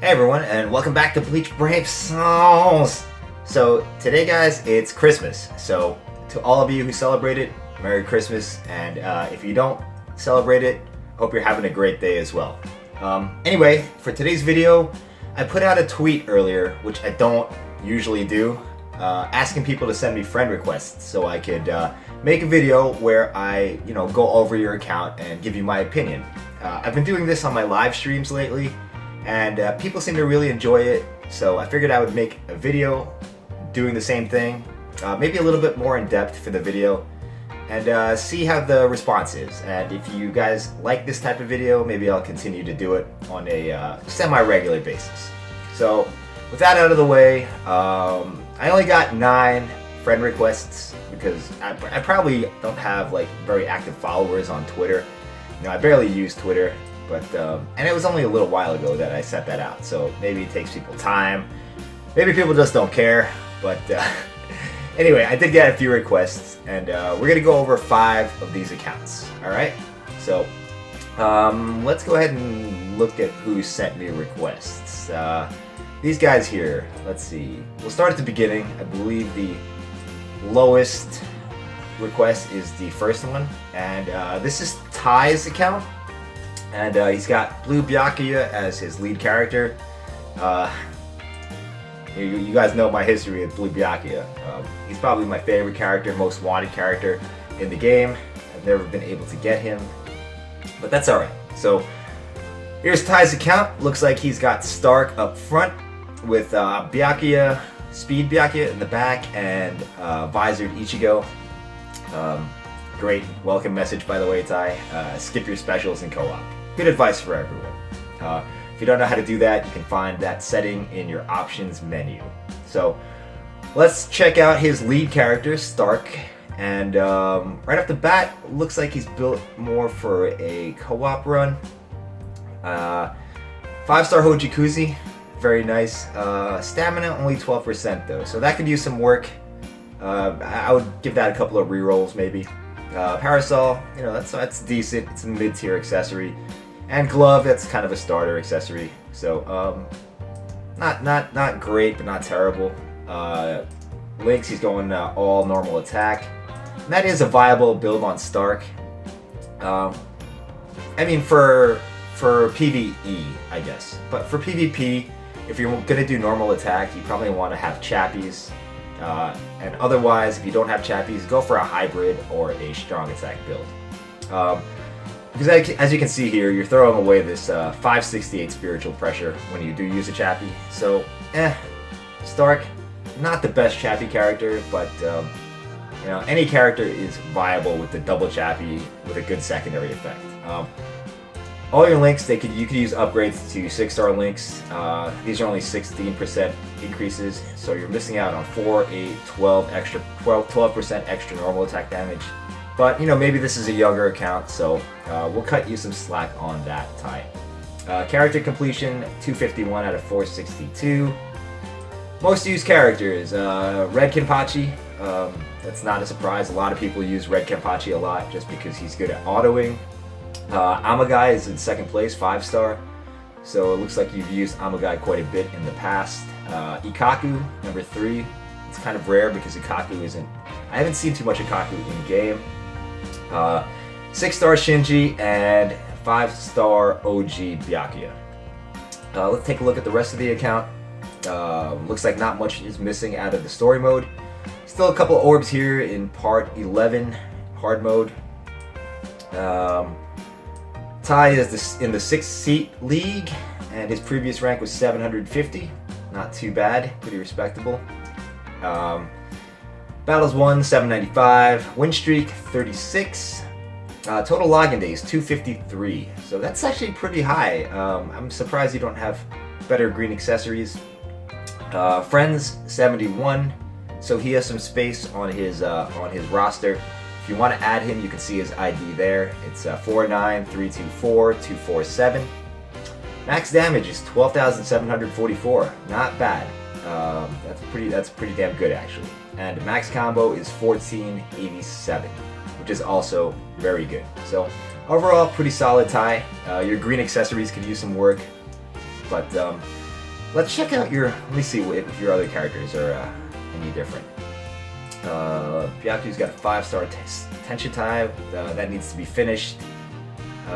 Hey everyone, and welcome back to Bleach Brave Souls! So, today guys, it's Christmas. So, to all of you who celebrate it, Merry Christmas, and if you don't celebrate it, hope you're having a great day as well. Anyway, for today's video, I put out a tweet earlier, which I don't usually do, asking people to send me friend requests so I could make a video where I, go over your account and give you my opinion. I've been doing this on my live streams lately, and people seem to really enjoy it, so I figured I would make a video doing the same thing, maybe a little bit more in depth for the video, and see how the response is. And if you guys like this type of video, maybe I'll continue to do it on a semi-regular basis. So with that out of the way, I only got 9 friend requests because I probably don't have like very active followers on Twitter. I barely use Twitter. But and it was only a little while ago that I set that out, so maybe it takes people time. Maybe people just don't care. But anyway, I did get a few requests, and we're gonna go over 5 of these accounts. All right. So let's go ahead and look at who sent me requests. These guys here. Let's see. We'll start at the beginning. I believe the lowest request is the first one, and this is Ty's account. And he's got Blue Byakuya as his lead character. You guys know my history with Blue Byakuya. He's probably my favorite character, most wanted character in the game. I've never been able to get him, but that's alright. So here's Ty's account. Looks like he's got Stark up front with Byakuya, Speed Byakuya in the back, and Visored Ichigo. Great welcome message, by the way, Ty. Skip your specials in co-op. Good advice for everyone. If you don't know how to do that, you can find that setting in your options menu. So let's check out his lead character, Stark. And right off the bat, looks like he's built more for a co-op run. 5-star Hojikuzi, very nice. Stamina only 12% though, so that could use some work. I would give that a couple of rerolls maybe. Parasol, that's decent. It's a mid-tier accessory, and glove, that's kind of a starter accessory. So not great, but not terrible. Lynx, he's going all normal attack, and that is a viable build on Stark. I mean for PvE, I guess, but for PvP, if you're gonna do normal attack, you probably want to have chappies. And otherwise, if you don't have chappies, go for a hybrid or a strong attack build. Because as you can see here, you're throwing away this 568 spiritual pressure when you do use a chappie. So, Stark, not the best chappie character, but any character is viable with the double chappie with a good secondary effect. All your links, you could use upgrades to 6-star links. These are only 16% increases, so you're missing out on 4, 8, 12% extra normal attack damage. But maybe this is a younger account, so we'll cut you some slack on that, Ty. Character completion 251 out of 462. Most used characters, Red Kenpachi. That's not a surprise. A lot of people use Red Kenpachi a lot just because he's good at autoing. Amagai is in 2nd place, 5-star. So it looks like you've used Amagai quite a bit in the past. Ikaku, number 3. It's kind of rare because Ikaku isn't... I haven't seen too much Ikaku in game. 6-star Shinji and 5-star OG Byakuya. Let's take a look at the rest of the account. Looks like not much is missing out of the story mode. Still a couple orbs here in part 11, hard mode. Ty is in the 6th seat league, and his previous rank was 750. Not too bad, pretty respectable. Battles won 795, win streak 36. Total login days 253. So that's actually pretty high. I'm surprised you don't have better green accessories. Friends 71. So he has some space on his roster. If you want to add him, you can see his ID there. It's 49324-247. Max damage is 12,744. Not bad. That's pretty damn good actually. And max combo is 1487, which is also very good. So overall, pretty solid Ty. Your green accessories could use some work, but Let's check out your. Let me see if your other characters are any different. Byaku's got a 5-star tension tie that needs to be finished.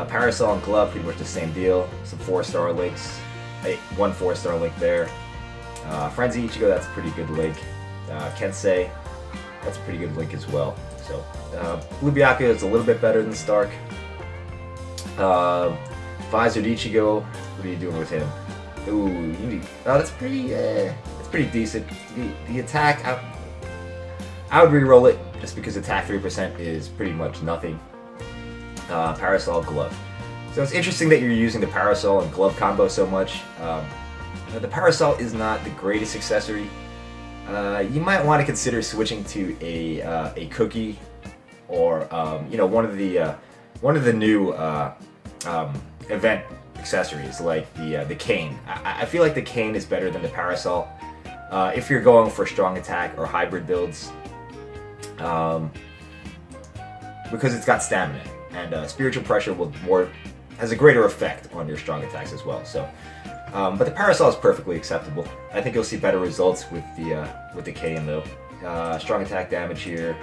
Parasol and Glove, pretty much the same deal. Some 4-star links. One 4-star link there. Frenzy Ichigo, that's a pretty good link. Kensei, that's a pretty good link as well. So Blue Byaku is a little bit better than Stark. Visored Ichigo, what are you doing with him? Ooh, you need. Oh, that's pretty decent. The attack, I would re-roll it just because attack 3% is pretty much nothing. Parasol, Glove. So it's interesting that you're using the Parasol and Glove combo so much. The Parasol is not the greatest accessory. You might want to consider switching to a cookie, or one of the new event accessories like the cane. I feel like the cane is better than the Parasol if you're going for strong attack or hybrid builds, because it's got stamina, and spiritual pressure has a greater effect on your strong attacks as well. So, but the Parasol is perfectly acceptable. I think you'll see better results with the cane though. Strong attack damage here,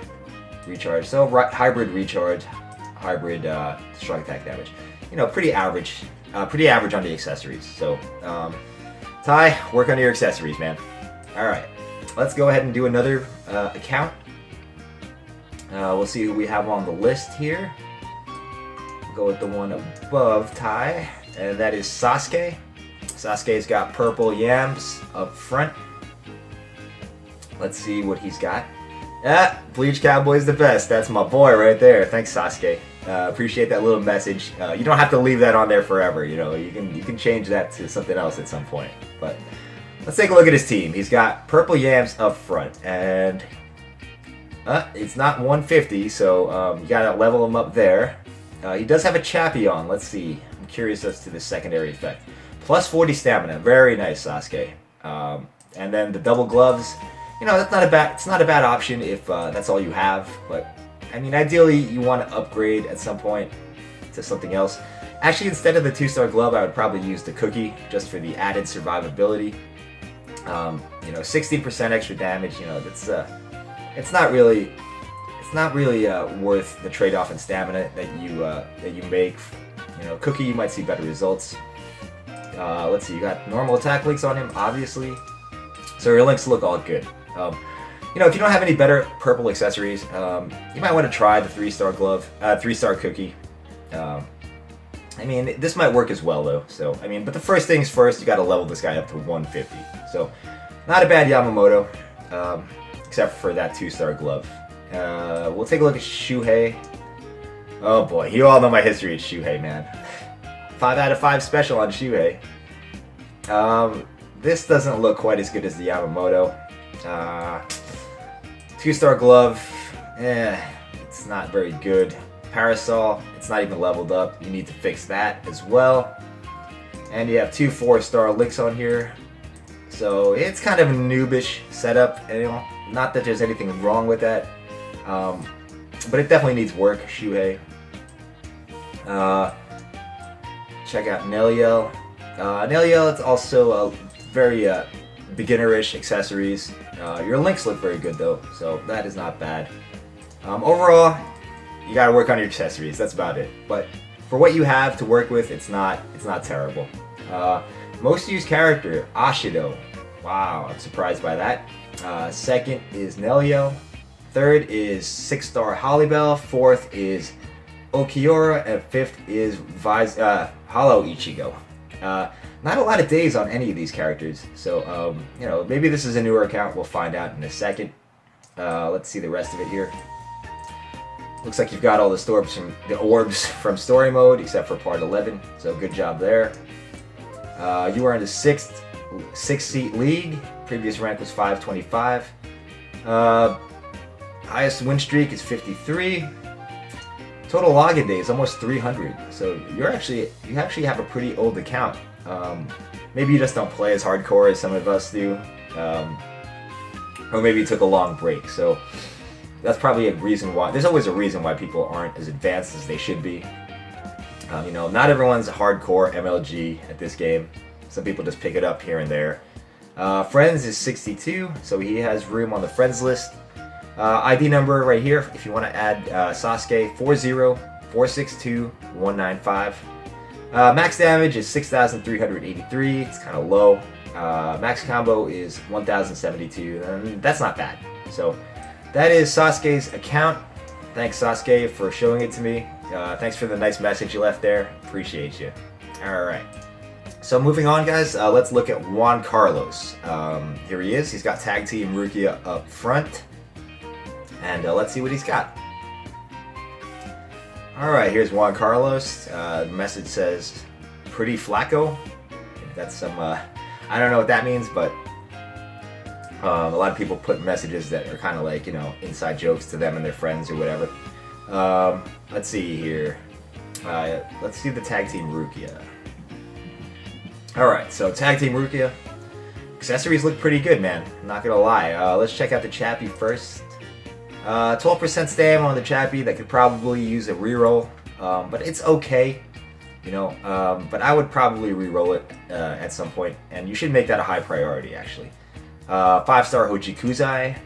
recharge. So hybrid recharge, hybrid strong attack damage. Pretty average on the accessories. So, Ty, work on your accessories, man. All right, let's go ahead and do another account. We'll see who we have on the list here. Go with the one above Ty, and that is Sasuke. Sasuke's got purple yams up front. Let's see what he's got. Bleach Cowboy's the best. That's my boy right there. Thanks, Sasuke. Appreciate that little message. You don't have to leave that on there forever. You can change that to something else at some point. But let's take a look at his team. He's got purple yams up front, and it's not 150, so you gotta level him up there. He does have a Chappie on. Let's see. I'm curious as to the secondary effect. Plus 40 stamina. Very nice, Sasuke. And then the double gloves. It's not a bad option if that's all you have. But I mean, ideally, you want to upgrade at some point to something else. Actually, instead of the 2-star glove, I would probably use the cookie just for the added survivability. 60% extra damage. It's not really worth the trade-off in stamina that you make. Cookie, you might see better results. Let's see, you got normal attack links on him, obviously. So your links look all good. If you don't have any better purple accessories, you might want to try the 3-star glove, 3-star cookie. I mean, this might work as well though. So, I mean, but the first things first, you got to level this guy up to 150. So, not a bad Yamamoto, except for that 2-star glove. We'll take a look at Shuhei. Oh boy, you all know my history with Shuhei, man. 5 out of 5 special on Shuhei. This doesn't look quite as good as the Yamamoto. 2-star glove, it's not very good. Parasol, it's not even leveled up. You need to fix that as well. And you have 2 4-star links on here. So it's kind of a noobish setup. And, not that there's anything wrong with that. But it definitely needs work, Shuhei. Check out Neliel. Neliel, it's also a very beginnerish accessories. Your links look very good though, so that is not bad. Overall, you gotta work on your accessories. That's about it. But for what you have to work with, it's not terrible. Most used character, Ashido. Wow, I'm surprised by that. Second is Neliel. Third is 6-star Hollybell. Fourth is Okiura, and fifth is Hollow Ichigo. Not a lot of days on any of these characters, so maybe this is a newer account. We'll find out in a second. Let's see the rest of it here. Looks like you've got all the orbs from story mode, except for part 11. So good job there. You are in the 6-seat league. Previous rank was 525. Highest win streak is 53. Total login days almost 300. So you actually have a pretty old account. Maybe you just don't play as hardcore as some of us do, or maybe you took a long break. So that's probably a reason why. There's always a reason why people aren't as advanced as they should be. Not everyone's a hardcore MLG at this game. Some people just pick it up here and there. Friends is 62, so he has room on the friends list. ID number right here, if you want to add Sasuke, 40462-195. Max damage is 6,383, it's kind of low. Max combo is 1,072, and that's not bad. So that is Sasuke's account. Thanks, Sasuke, for showing it to me. Thanks for the nice message you left there. Appreciate you. Alright. So moving on, guys, let's look at Juan Carlos. Here he is. He's got Tag Team Rukia up front. And let's see what he's got. Alright, here's Juan Carlos. The message says, pretty flacco. That's some, I don't know what that means, but a lot of people put messages that are kind of like, you know, inside jokes to them and their friends or whatever. Let's see here. Let's see the Tag Team Rukia. Alright, so Tag Team Rukia. Accessories look pretty good, man. I'm not gonna lie. Let's check out the Chappie first. 12% stam on the Chappie. That could probably use a reroll, but it's okay, you know. But I would probably reroll it at some point, and you should make that a high priority, actually. 5-star Hojikuzai.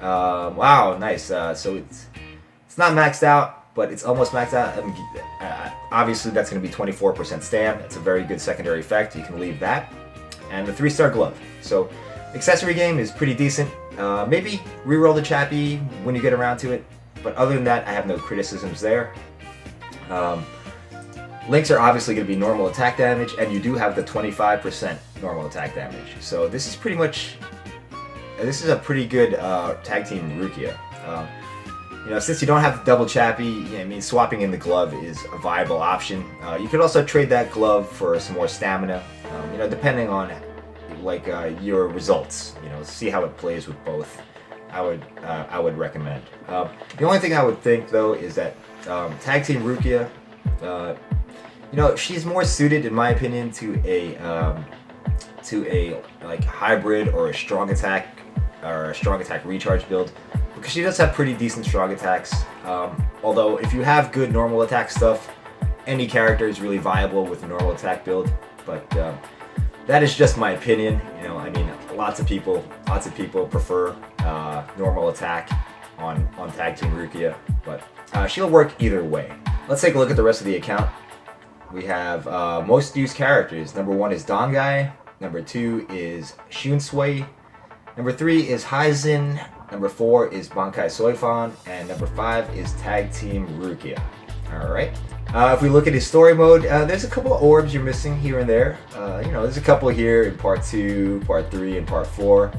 Wow, nice. So it's not maxed out, but it's almost maxed out. I mean, obviously, that's going to be 24% stam. That's a very good secondary effect. You can leave that, and the 3-star glove. So accessory game is pretty decent. Maybe reroll the Chappie when you get around to it, but other than that, I have no criticisms there. Links are obviously going to be normal attack damage, and you do have the 25% normal attack damage. So this is pretty much, this is a pretty good Tag Team Rukia. You know, since you don't have the double Chappie, I mean, swapping in the glove is a viable option. You could also trade that glove for some more stamina, you know, depending on like your results, you know, see how it plays with both. I would recommend. The only thing I would think though is that Tag Team Rukia, you know, she's more suited, in my opinion, to a like hybrid or a strong attack recharge build, because she does have pretty decent strong attacks. Although if you have good normal attack stuff, any character is really viable with a normal attack build. But that is just my opinion. You know, I mean, lots of people prefer normal attack on Tag Team Rukia, but she'll work either way. Let's take a look at the rest of the account. We have most used characters. Number 1 is Dangai. Number 2 is Shunsui. Number 3 is Hyzen. Number 4 is Bankai Soifan. And number 5 is Tag Team Rukia. Alright. If we look at his story mode, there's a couple of orbs you're missing here and there. You know, there's a couple here in Part 2, Part 3, and Part 4.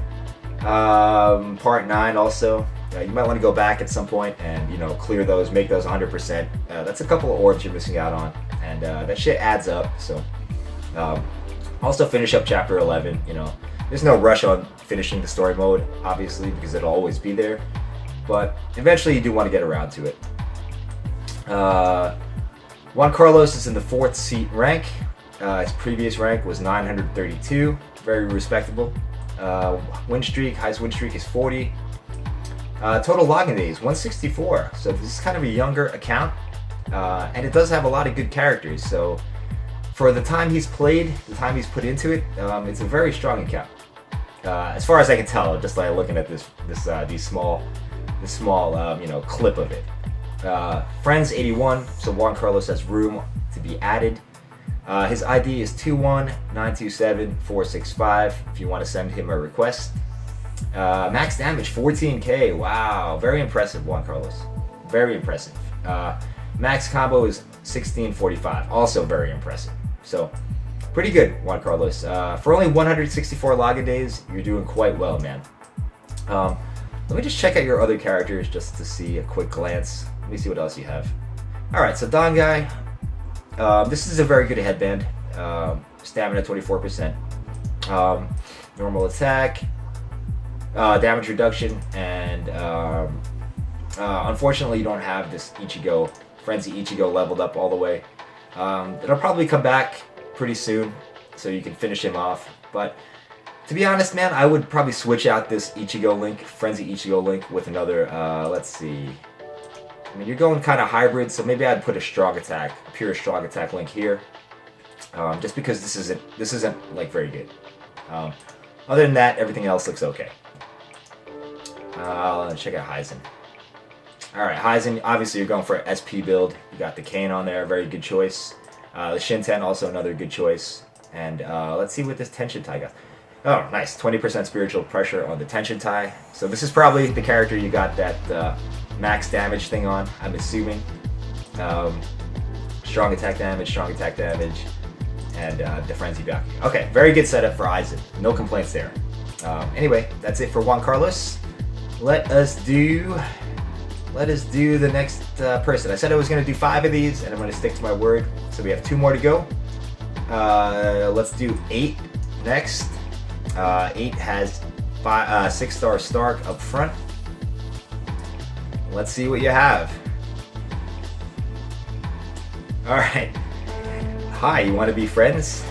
Part 9 also. You might want to go back at some point and, you know, clear those, make those 100%. That's a couple of orbs you're missing out on, and that shit adds up. So, also finish up Chapter 11. You know, there's no rush on finishing the story mode, obviously, because it'll always be there. But eventually, you do want to get around to it. Juan Carlos is in the 4th seat rank. His previous rank was 932, very respectable. Win streak, highest win streak is 40. Total login days, 164. So this is kind of a younger account, and it does have a lot of good characters. So for the time he's played, the time he's put into it, it's a very strong account. As far as I can tell, just like looking at this small you know, clip of it. Friends 81, so Juan Carlos has room to be added. His ID is 21927-465 if you want to send him a request. Max damage 14k. Wow, very impressive, Juan Carlos. Very impressive. Max combo is 1645, also very impressive. So pretty good, Juan Carlos. For only 164 login days, you're doing quite well, man. Let me just check out your other characters just to see a quick glance. Let me see what else you have. Alright, so Dangai. This is a very good headband. Stamina 24%. Normal attack. Damage reduction. And unfortunately you don't have this Ichigo, Frenzy Ichigo leveled up all the way. It'll probably come back pretty soon, so you can finish him off. But to be honest, man, I would probably switch out this Ichigo link, Frenzy Ichigo link, with another, let's see. I mean, you're going kind of hybrid, so maybe I'd put a strong attack, pure strong attack link here. just because this isn't like very good. Other than that, everything else looks okay. Let's check out Heisen. Alright, Heisen, obviously you're going for an SP build. You got the Kane on there, very good choice. The Shinten, also another good choice. And let's see what this Tenshin Tai got. Oh, nice. 20% spiritual pressure on the Tenshin Tai. So this is probably the character you got that max damage thing on, I'm assuming. Strong attack damage, and the Frenzy Byaku. Okay, very good setup for Aizen. No complaints there. Anyway, that's it for Juan Carlos. Let us do the next person. I said I was going to do 5 of these, and I'm going to stick to my word. So we have 2 more to go. Let's do 8 next. 8 has 6-star Stark up front. Let's see what you have. Alright. Hi, you want to be friends?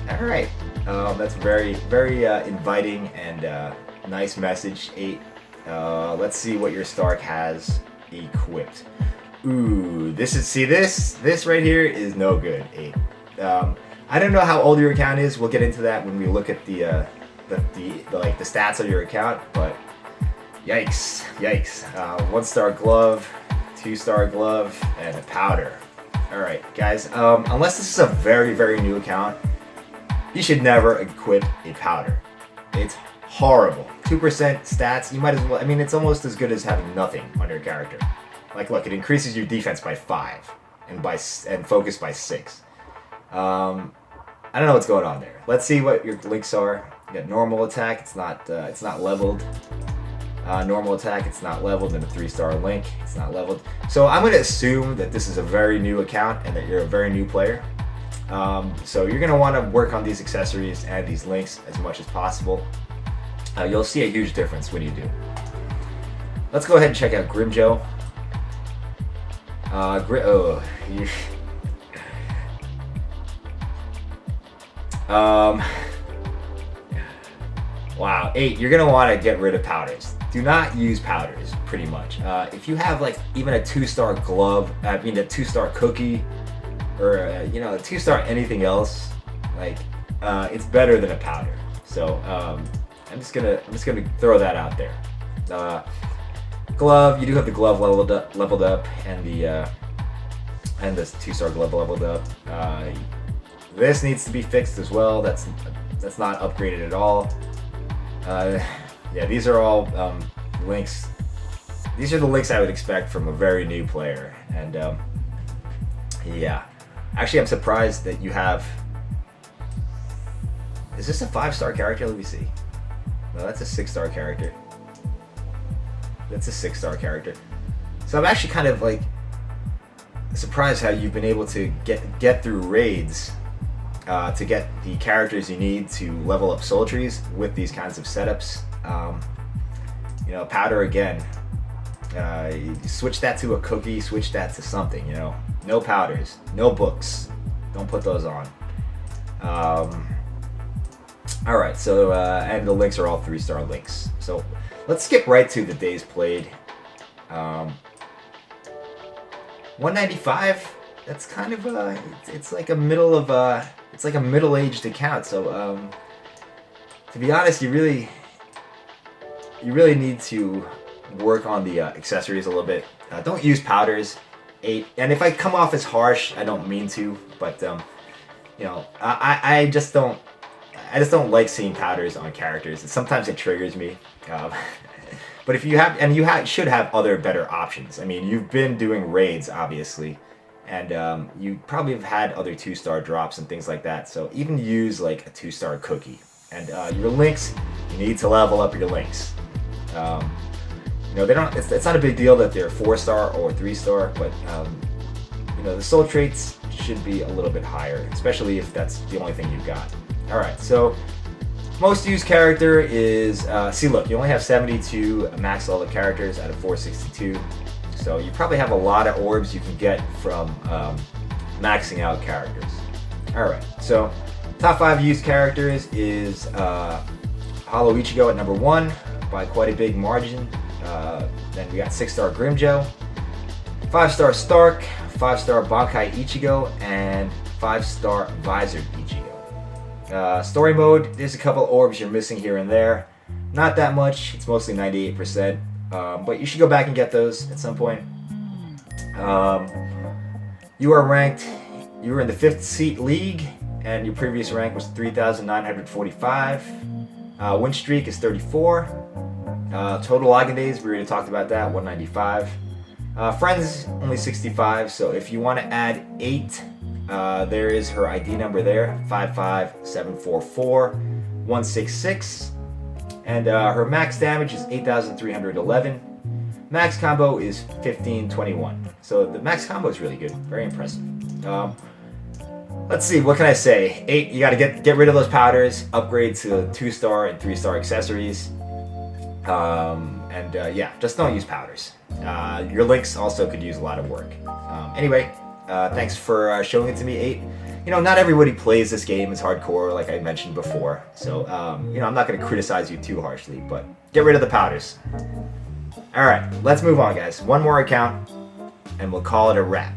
Alright. That's very, very inviting and nice message, 8. Let's see what your Stark has equipped. Ooh, this right here is no good, 8. I don't know how old your account is. We'll get into that when we look at the stats of your account, but yikes. 1-star glove, 2-star glove, and a powder. Alright, guys, unless this is a very, very new account, you should never equip a powder. It's horrible. 2% stats, you might as well, I mean, it's almost as good as having nothing on your character. Like, look, it increases your defense by 5 and focus by 6. I don't know what's going on there. Let's see what your links are. You got normal attack, it's not leveled. Normal attack, it's not leveled, and a 3-star link, it's not leveled. So I'm going to assume that this is a very new account and that you're a very new player. So you're going to want to work on these accessories and these links as much as possible. You'll see a huge difference when you do. Let's go ahead and check out Grimjo. Wow, 8, you're going to want to get rid of powders. Do not use powders, pretty much. If you have like even a 2-star glove, a 2-star cookie, or a 2-star anything else, like it's better than a powder. So I'm just gonna throw that out there. Glove, you do have the glove leveled up, and the 2-star glove leveled up. This needs to be fixed as well. That's not upgraded at all. Yeah, these are all links. These are the links I would expect from a very new player, and yeah. Actually, I'm surprised that you have. Is this a 5-star character? Let me see. No, that's a 6-star character. That's a 6-star character. So I'm actually kind of like surprised how you've been able to get through raids to get the characters you need to level up soul trees with these kinds of setups. Powder again. You switch that to a cookie, switch that to something, No powders, no books. Don't put those on. Alright, so, and the links are all 3-star links. So, let's skip right to the days played. 195, that's kind of, it's like a middle-aged account, so, to be honest, you really need to work on the accessories a little bit. Don't use powders. 8, and if I come off as harsh, I don't mean to, but I just don't like seeing powders on characters. Sometimes it triggers me. But if you have, and you should have other better options. I mean, you've been doing raids, obviously, and you probably have had other 2-star drops and things like that. So even use like a 2-star cookie. And your links, you need to level up your links. They don't. It's not a big deal that they're 4-star or 3-star, but the soul traits should be a little bit higher, especially if that's the only thing you've got. All right, so most used character is. See, look, you only have 72 max level characters out of 462, so you probably have a lot of orbs you can get from maxing out characters. All right, so top 5 used characters is Hollow Ichigo at number 1 by quite a big margin. Then we got 6-star Grimjo, 5-star Stark, 5-star Bankai Ichigo, and 5-star Visored Ichigo. Story mode, there's a couple orbs you're missing here and there. Not that much, it's mostly 98%, but you should go back and get those at some point. You are ranked, you were in the 5th seat league, and your previous rank was 3,945. Win streak is 34. Total login days, we already talked about that, 195. Friends, only 65, so if you want to add 8, there is her ID number there, 55744-166. And her max damage is 8,311. Max combo is 1521. So the max combo is really good, very impressive. Let's see, what can I say? 8, you gotta get rid of those powders, upgrade to 2-star and 3-star accessories. Yeah, just don't use powders. Your links also could use a lot of work. Anyway, thanks for showing it to me, 8. You know, not everybody plays this game as hardcore, like I mentioned before. So, you know, I'm not going to criticize you too harshly, but get rid of the powders. Alright, let's move on, guys. One more account, and we'll call it a wrap.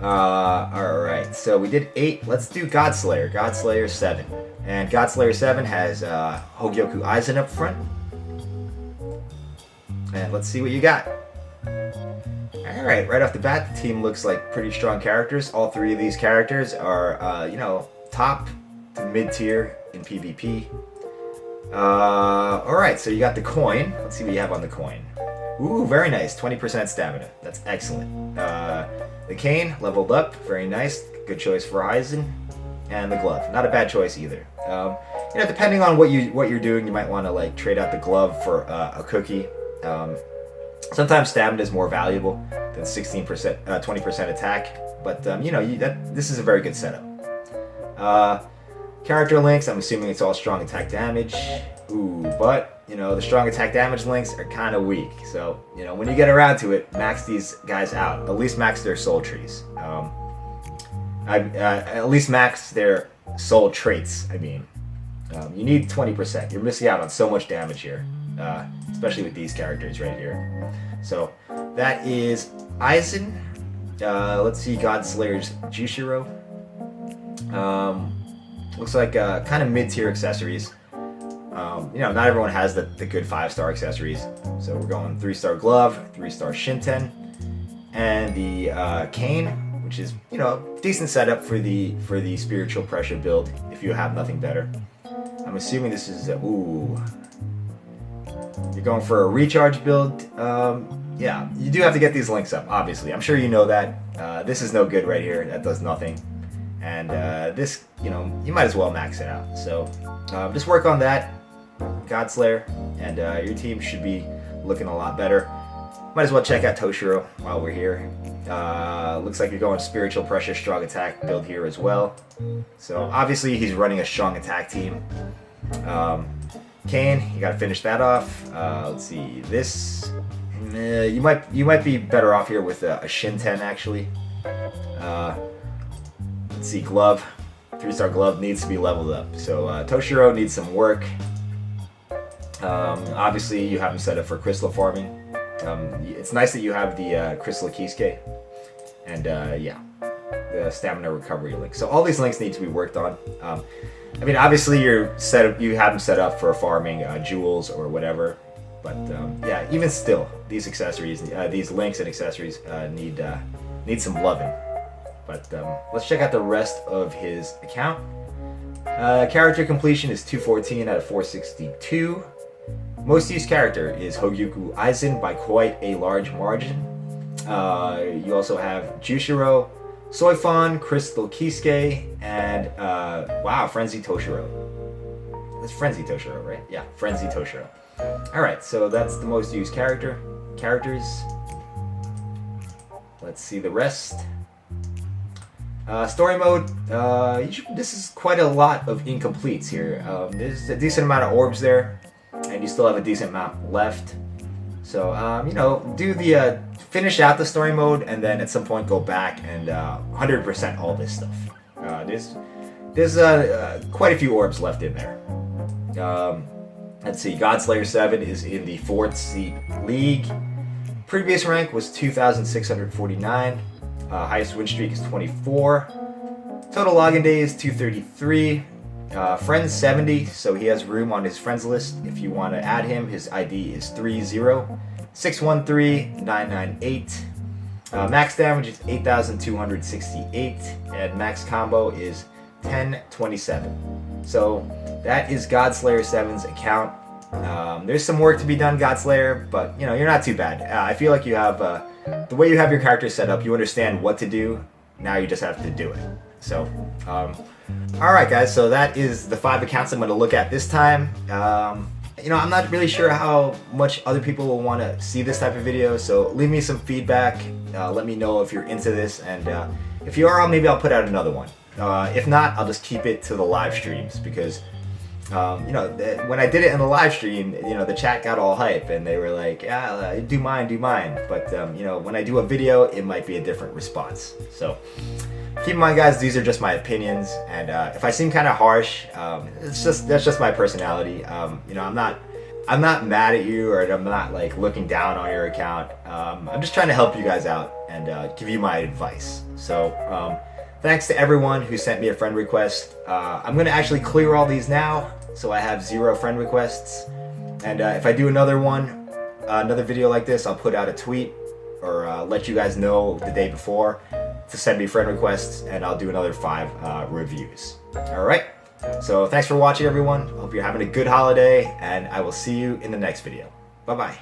Alright, so we did 8. Let's do Godslayer. Godslayer 7. And Godslayer 7 has Hogyoku Aizen up front. And let's see what you got. Alright, right off the bat, the team looks like pretty strong characters. All 3 of these characters are, you know, top to mid-tier in PvP. Alright, so you got the coin. Let's see what you have on the coin. Ooh, very nice. 20% stamina. That's excellent. The cane, leveled up. Very nice. Good choice for Aizen. And the glove. Not a bad choice either. You know, depending on what you're doing, you might want to, like, trade out the glove for a cookie. Sometimes stamina is more valuable than 20% attack, but you know, this is a very good setup. Character links, I'm assuming it's all strong attack damage. Ooh, but you know, the strong attack damage links are kind of weak. So you know, when you get around to it, max these guys out. At least max their soul trees. At least max their soul traits. I mean, you need 20%. You're missing out on so much damage here. Especially with these characters right here. So that is Aizen. Let's see Godslayer's Jushiro. Looks like kind of mid-tier accessories. You know, not everyone has the good 5-star accessories. So we're going 3-star glove, 3-star Shinten, and the cane, which is, you know, decent setup for the spiritual pressure build if you have nothing better. I'm assuming this is ooh. You're going for a recharge build. Yeah, you do have to get these links up, obviously. I'm sure you know that. This is no good right here. That does nothing. And this, you know, you might as well max it out. So just work on that, Godslayer, and your team should be looking a lot better. Might as well check out Toshiro while we're here. Looks like you're going spiritual pressure, strong attack build here as well. So obviously he's running a strong attack team. Kane, you gotta finish that off. Let's see, this you might be better off here with a Shinten actually. Let's see, glove, 3-star glove needs to be leveled up. So Toshiro needs some work. Obviously you have him set up for crystal farming. It's nice that you have the crystal Kisuke, and yeah, the stamina recovery link. So all these links need to be worked on. I mean, obviously you have them set up for farming jewels or whatever, but yeah, even still, these accessories, these links and accessories need some loving. But let's check out the rest of his account. Character completion is 214 out of 462. Most used character is Hogyoku Aizen by quite a large margin. You also have Jushiro, Soifon, Crystal Kisuke, and wow, Frenzy Toshiro. It's Frenzy Toshiro, right? Yeah, Frenzy Toshiro. Alright, so that's the most used characters. Let's see the rest. Story mode, this is quite a lot of incompletes here. There's a decent amount of orbs there, and you still have a decent amount left. So, you know, finish out the story mode, and then at some point go back and 100% all this stuff. There's quite a few orbs left in there. Let's see, Godslayer 7 is in the 4th seat league. Previous rank was 2,649. Highest win streak is 24. Total login days 233. Friends 70, so he has room on his friends list. If you want to add him, his ID is 30613-998. Max damage is 8,268, and max combo is 1027. So that is Godslayer 7's account. There's some work to be done, Godslayer, but you know, you're not too bad. I feel like you have the way you have your character set up, you understand what to do. Now you just have to do it. So, alright guys, so that is the 5 accounts I'm going to look at this time. You know, I'm not really sure how much other people will want to see this type of video, so leave me some feedback. Let me know if you're into this, and if you are, maybe I'll put out another one. If not, I'll just keep it to the live streams, because you know, when I did it in the live stream, you know, the chat got all hype and they were like, yeah, do mine. But you know, when I do a video, it might be a different response. So keep in mind, guys, these are just my opinions, and if I seem kind of harsh, that's just my personality. You know, I'm not mad at you, or I'm not like looking down on your account. I'm just trying to help you guys out and give you my advice. So thanks to everyone who sent me a friend request. I'm gonna actually clear all these now, so I have 0 friend requests. And if I do another video like this, I'll put out a tweet or let you guys know the day before to send me friend requests, and I'll do another 5 reviews. Alright, so thanks for watching, everyone. Hope you're having a good holiday, and I will see you in the next video. Bye bye.